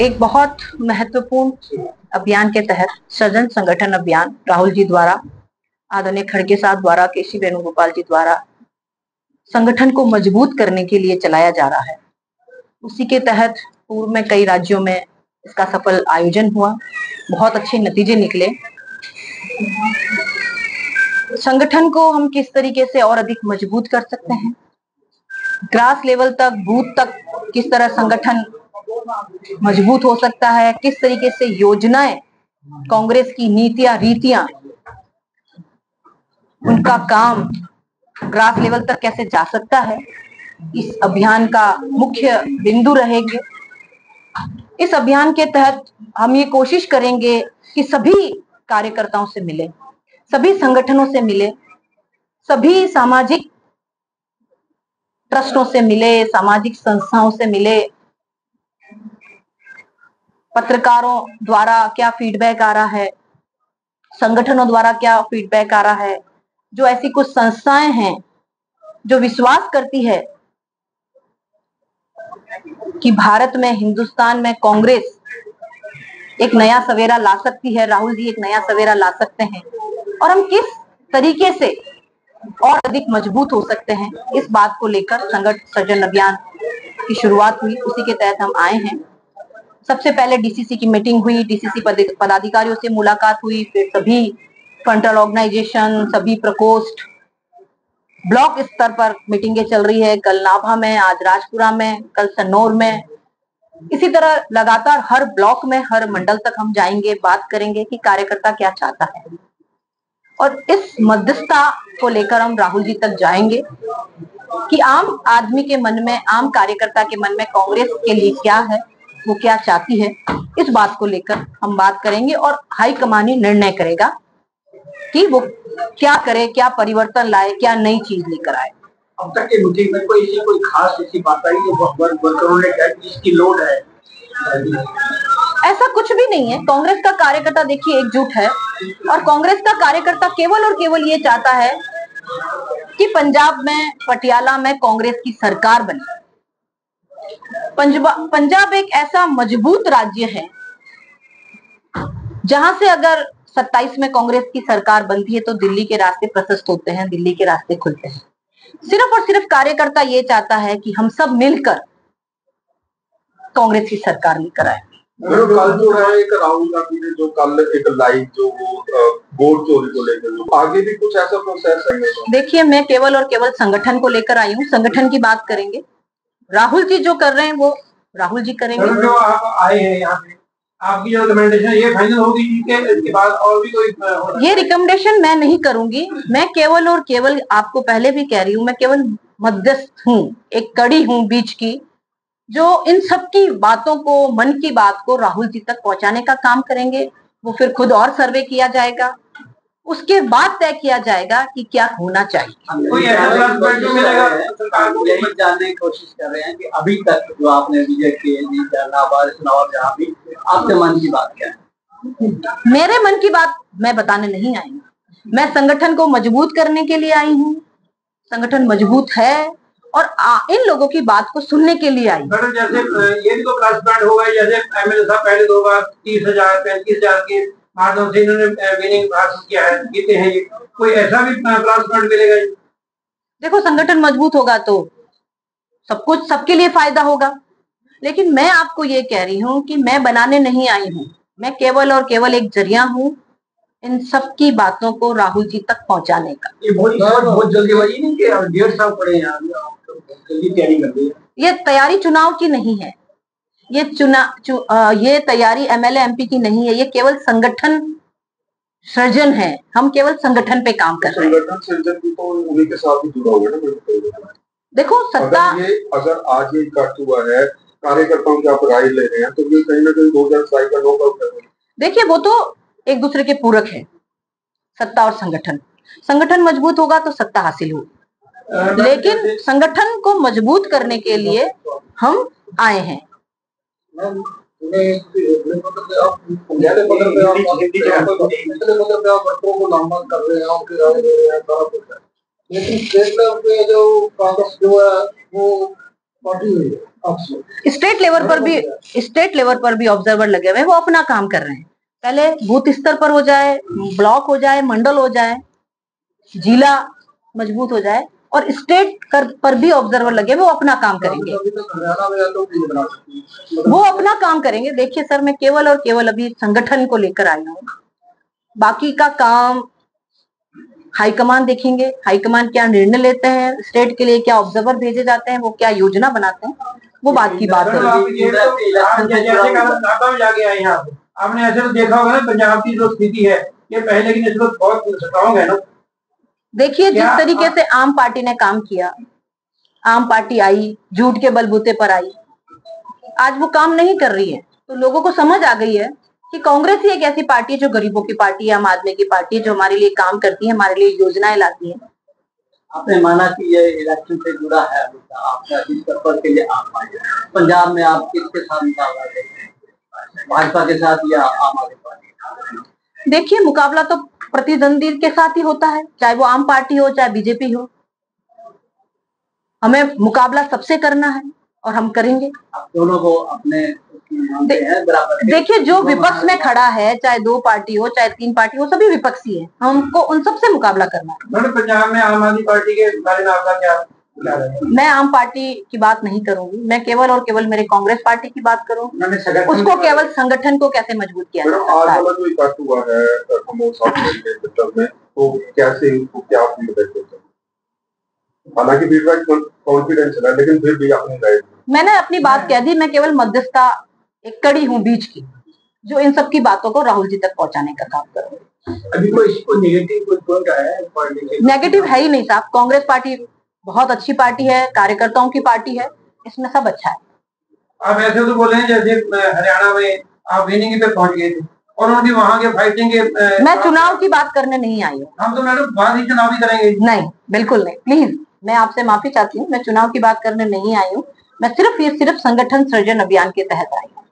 एक बहुत महत्वपूर्ण अभियान के तहत सृजन संगठन अभियान राहुल जी द्वारा, आदरणीय खड़गे साहब द्वारा, केसी वेणुगोपाल जी द्वारा संगठन को मजबूत करने के लिए चलाया जा रहा है। उसी के तहत पूर्व में कई राज्यों में इसका सफल आयोजन हुआ, बहुत अच्छे नतीजे निकले। संगठन को हम किस तरीके से और अधिक मजबूत कर सकते हैं, ग्रास लेवल तक, बूथ तक किस तरह संगठन मजबूत हो सकता है, किस तरीके से योजनाएं, कांग्रेस की नीतियां, रीतियां, उनका काम ग्रास लेवल तक कैसे जा सकता है, इस अभियान का मुख्य बिंदु रहेंगे। इस अभियान के तहत हम ये कोशिश करेंगे कि सभी कार्यकर्ताओं से मिले, सभी संगठनों से मिले, सभी सामाजिक ट्रस्टों से मिले, सामाजिक संस्थाओं से मिले, पत्रकारों द्वारा क्या फीडबैक आ रहा है, संगठनों द्वारा क्या फीडबैक आ रहा है, जो ऐसी कुछ संस्थाएं हैं जो विश्वास करती है कि भारत में, हिंदुस्तान में कांग्रेस एक नया सवेरा ला सकती है, राहुल जी एक नया सवेरा ला सकते हैं, और हम किस तरीके से और अधिक मजबूत हो सकते हैं, इस बात को लेकर संगठन सृजन अभियान की शुरुआत हुई। उसी के तहत हम आए हैं। सबसे पहले डीसीसी की मीटिंग हुई, डीसीसी पदाधिकारियों से मुलाकात हुई, फिर सभी फ्रंटल ऑर्गेनाइजेशन, सभी प्रकोष्ठ, ब्लॉक स्तर पर मीटिंगें चल रही है। कल नाभा में, आज राजपुरा में, कल सन्नौर में। इसी तरह लगातार हर ब्लॉक में, हर मंडल तक हम जाएंगे, बात करेंगे कि कार्यकर्ता क्या चाहता है, और इस मध्यस्थता को लेकर हम राहुल जी तक जाएंगे कि आम आदमी के मन में, आम कार्यकर्ता के मन में कांग्रेस के लिए क्या है, वो क्या चाहती है, इस बात को लेकर हम बात करेंगे, और हाईकमान ही निर्णय करेगा कि वो क्या करे, क्या परिवर्तन लाए, क्या नई चीज लेकर आए। अब तक की मीटिंग में कोई खास ऐसी बात आई जो वर्करों ने कहा कि इसकी लोड है? ऐसा कुछ भी नहीं है। कांग्रेस का कार्यकर्ता देखिए एकजुट है, और कांग्रेस का कार्यकर्ता केवल और केवल ये चाहता है कि पंजाब में, पटियाला में कांग्रेस की सरकार बने। पंजाब एक ऐसा मजबूत राज्य है जहां से अगर 27 में कांग्रेस की सरकार बनती है तो दिल्ली के रास्ते प्रशस्त होते हैं, दिल्ली के रास्ते खुलते हैं। सिर्फ और सिर्फ कार्यकर्ता ये चाहता है कि हम सब मिलकर कांग्रेस की सरकार लेकर आए। कल जो है एक राहुल गांधी ने जो कल एक लाइव जो वोट चोरी को लेकर, आगे भी कुछ ऐसा प्रोसेस है? देखिए, मैं केवल और केवल संगठन को लेकर आई हूँ, संगठन की बात करेंगे। राहुल जी जो कर रहे हैं वो राहुल जी करेंगे। जो आप आए हैं यहाँ पे, आपकी जो रिकमेंडेशन ये फाइनल होगी कि इसके बाद और भी कोई? ये रिकमेंडेशन मैं नहीं करूंगी, मैं केवल और केवल, आपको पहले भी कह रही हूँ, मैं केवल मध्यस्थ हूँ, एक कड़ी हूँ बीच की, जो इन सब की बातों को, मन की बात को राहुल जी तक पहुंचाने का काम करेंगे। वो फिर खुद और सर्वे किया जाएगा, उसके बाद तय किया जाएगा कि क्या होना चाहिए। कोई जानने की कोशिश कर रहे हैं कि अभी तक जो आपने विजय किए, जहाँ भी आपके मन की बात क्या है? मेरे मन की बात मैं बताने नहीं आई हूँ, मैं संगठन को मजबूत करने के लिए आई हूँ। संगठन मजबूत है और इन लोगों की बात को सुनने के लिए आई। जैसे ये भी तो प्लस पॉइंट होगा, जैसे एमएलए साहब पहले 2 बार 30,000 35,000 के माध्यम से इन्होंने विनिंग हासिल किया है, जीते हैं ये, कोई ऐसा भी प्लस पॉइंट मिलेगा? देखो, संगठन मजबूत होगा तो सब कुछ, सबके लिए फायदा होगा। लेकिन मैं आपको ये कह रही हूँ कि मैं बनाने नहीं आई हूँ, मैं केवल और केवल एक जरिया हूँ इन सब की बातों को राहुल जी तक पहुंचाने का। ये बहुत जल्दीबाजी नहीं कि 1.5 साल पड़े हैं, जल्दी तैयारी कर दी। ये तैयारी चुनाव की नहीं है, ये तैयारी एमएलए एमपी की नहीं है, ये केवल संगठन सृजन है। हम केवल संगठन पे काम कर रहे हैं। संगठन सृजन भी तो उन्हीं के साथ ही जुड़ा हुआ है ना। देखो, सत्ता, अगर आज ये कट हुआ है, कार्यकर्ताओं की आप राय ले रहे हैं, तो ये कहीं ना कहीं 2027 का नोकआउट है। देखिए, वो तो एक दूसरे के पूरक है, सत्ता और संगठन। संगठन मजबूत होगा तो सत्ता हासिल होगी, लेकिन संगठन को मजबूत करने के लिए हम आए हैं। लेकिन स्टेट लेवल पे जो कांग्रेस जो है वो स्टेट लेवल पर भी ऑब्जर्वर लगे हुए हैं, वो अपना काम कर रहे हैं। पहले बूथ स्तर पर हो जाए, ब्लॉक हो जाए, मंडल हो जाए, जिला मजबूत हो जाए, और स्टेट पर भी ऑब्जर्वर लगे, वो अपना काम करेंगे। वो अपना काम करेंगे। देखिए सर, मैं केवल और केवल अभी संगठन को लेकर आई हूँ, बाकी का काम हाईकमान देखेंगे। हाईकमान क्या निर्णय लेते हैं, स्टेट के लिए क्या ऑब्जर्वर भेजे जाते हैं, वो क्या योजना बनाते हैं, वो बात की बात है। आपने ऐसे तो देखा होगा ना, पंजाब की जो स्थिति है, ये पहले की निस्बत बहुत स्ट्रांग है ना। देखिए जिस तरीके से आम पार्टी ने काम किया, आम पार्टी आई, झूठ के बलबूते पर आई, आज वो काम नहीं कर रही है, तो लोगों को समझ आ गई है कि कांग्रेस ही एक ऐसी पार्टी है जो गरीबों की पार्टी है, आम आदमी की पार्टी है, जो हमारे लिए काम करती है, हमारे लिए योजनाएं लाती है। आपने माना कि ये इलेक्शन से जुड़ा है, आपका जिस पर के लिए आप आए, पंजाब में आप किसके साथ मुकाबला करते हैं, भाजपा के साथ या आम आदमी पार्टी? देखिए मुकाबला तो प्रतिद्वंदी के साथ ही होता है, चाहे वो आम पार्टी हो चाहे बीजेपी हो। हमें मुकाबला सबसे करना है और हम करेंगे। आप दोनों को अपने देखिए जो विपक्ष में खड़ा है, चाहे 2 पार्टी हो चाहे 3 पार्टी हो, सभी विपक्षी है, हमको उन सबसे मुकाबला करना है। पंजाब में आम आदमी पार्टी के बारे में आपका क्या? मैं आम पार्टी की बात नहीं करूंगी, मैं केवल और केवल मेरे कांग्रेस पार्टी की बात करूंगी, उसको केवल संगठन को कैसे मजबूत किया जाए। आज वाला जो इकट्ठ हुआ है में, तो कैसे उसको क्या फील करते हैं? हालांकि फीडबैक कॉन्फिडेंस है, लेकिन फिर भी अपनी राय मैंने अपनी बात कह दी। मैं केवल मध्यस्थता, एक कड़ी हूँ बीच की, जो इन सब की बातों को राहुल जी तक पहुंचाने का काम करूंगी। अभी कोई नेगेटिव कोई पॉइंट आया है? नेगेटिव है ही नहीं साहब, कांग्रेस पार्टी बहुत अच्छी पार्टी है, कार्यकर्ताओं की पार्टी है, इसमें सब अच्छा है। आप ऐसे तो बोल रहे हैं जैसे हरियाणा में आप विनिंग पे पहुंच गए थे, और उनकी वहां के फाइटिंग के मैं चुनाव की बात करने नहीं आई हूँ। हम तो मैडम बाद ही चुनाव भी करेंगे। नहीं, बिल्कुल नहीं, प्लीज मैं आपसे माफी चाहती हूँ, मैं चुनाव की बात करने नहीं आई हूँ, मैं सिर्फ संगठन सृजन अभियान के तहत आई हूँ।